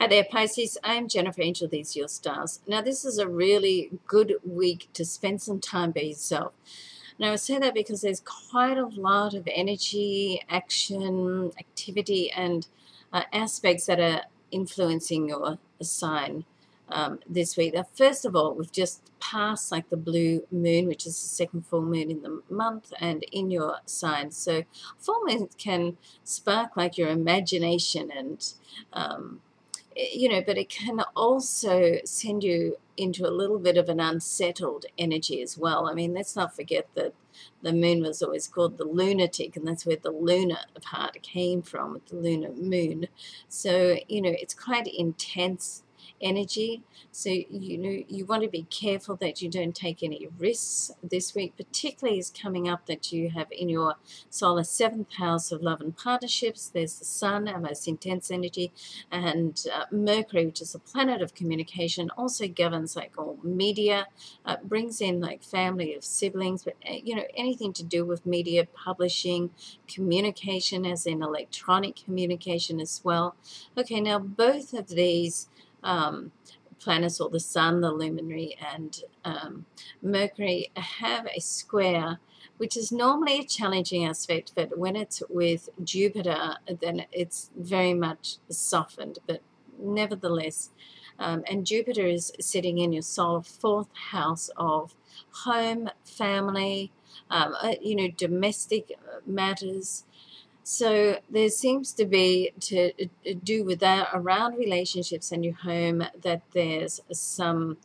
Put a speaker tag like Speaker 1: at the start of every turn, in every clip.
Speaker 1: Hi there, Pisces. I'm Jennifer Angel. These are your stars. Now, this is a really good week to spend some time by yourself. Now, I say that because there's quite a lot of energy, action, activity, and aspects that are influencing your sign this week. Now, first of all, we've just passed like the blue moon, which is the second full moon in the month and in your sign. So, full moons can spark like your imagination and but it can also send you into a little bit of an unsettled energy as well. I mean, let's not forget that the moon was always called the lunatic, and that's where the lunar part came from, with the lunar moon. So, it's quite intense energy. So, you want to be careful that you don't take any risks this week, particularly is coming up that you have in your solar seventh house of love and partnerships. There's the sun, our most intense energy, and Mercury, which is a planet of communication, also governs like all media, brings in like family of siblings, but anything to do with media, publishing, communication, as in electronic communication as well. Okay, now both of these planets, or the sun, the luminary, and Mercury, have a square, which is normally a challenging aspect, but when it's with Jupiter, then it's very much softened, but nevertheless. And Jupiter is sitting in your solar fourth house of home, family, domestic matters. So there seems to be, to do with that, around relationships and your home, that there's some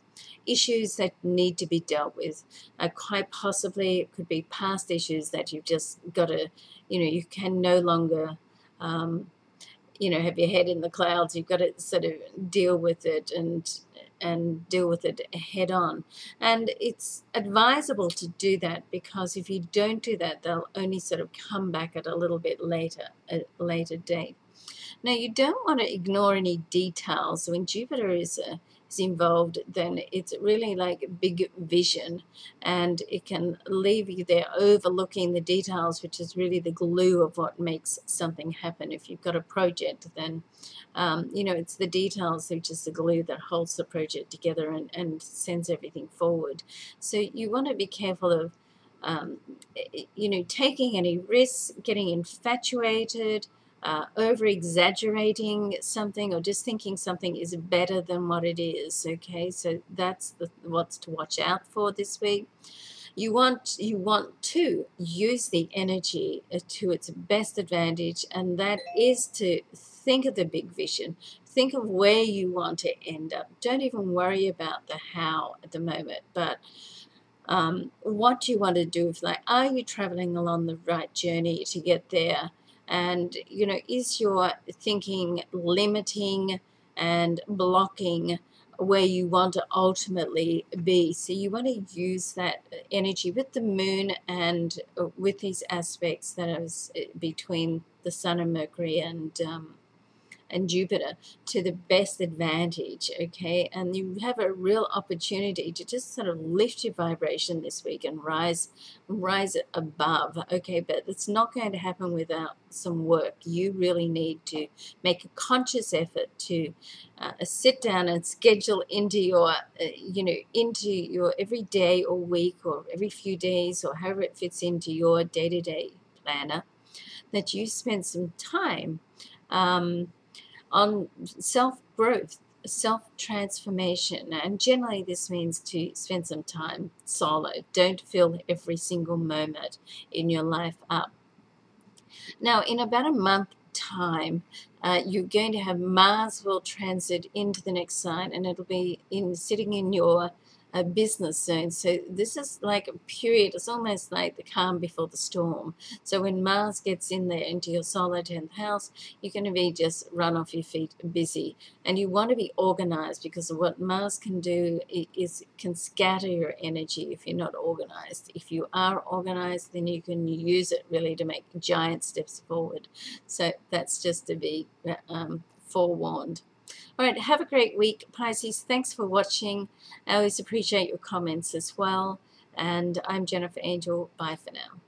Speaker 1: issues that need to be dealt with. Quite possibly it could be past issues that you've just got to, you can no longer, have your head in the clouds. You've got to sort of deal with it and deal with it head on. And it's advisable to do that, because if you don't do that, they'll only sort of come back at a little bit later, a later date. Now, you don't want to ignore any details. When Jupiter is involved, then it's really like big vision, and it can leave you there overlooking the details, which is really the glue of what makes something happen. If you've got a project, then it's the details which is the glue that holds the project together and sends everything forward. So you want to be careful of taking any risks, getting infatuated, over-exaggerating something, or just thinking something is better than what it is. Okay, so that's what's to watch out for this week. You want to use the energy to its best advantage, and that is to think of the big vision. Think of where you want to end up. Don't even worry about the how at the moment, but what you want to do is, like, are you traveling along the right journey to get there? And, is your thinking limiting and blocking where you want to ultimately be? So you want to use that energy with the moon and with these aspects that is between the sun and Mercury and Jupiter to the best advantage, okay? And you have a real opportunity to just sort of lift your vibration this week and rise above, okay? But it's not going to happen without some work. You really need to make a conscious effort to sit down and schedule into your, into your every day or week or every few days, or however it fits into your day-to-day planner, that you spend some time on self-growth, self-transformation. And generally this means to spend some time solo. Don't fill every single moment in your life up. Now, in about a month time, you're going to have Mars will transit into the next sign, and it'll be sitting in your business zone. So this is like a period, it's almost like the calm before the storm. So when Mars gets in there into your solar 10th house, you're going to be just run off your feet, busy. And you want to be organized, because what Mars can do is can scatter your energy if you're not organized. If you are organized, then you can use it really to make giant steps forward. So that's just to be forewarned. All right, have a great week, Pisces. Thanks for watching. I always appreciate your comments as well. And I'm Jennifer Angel. Bye for now.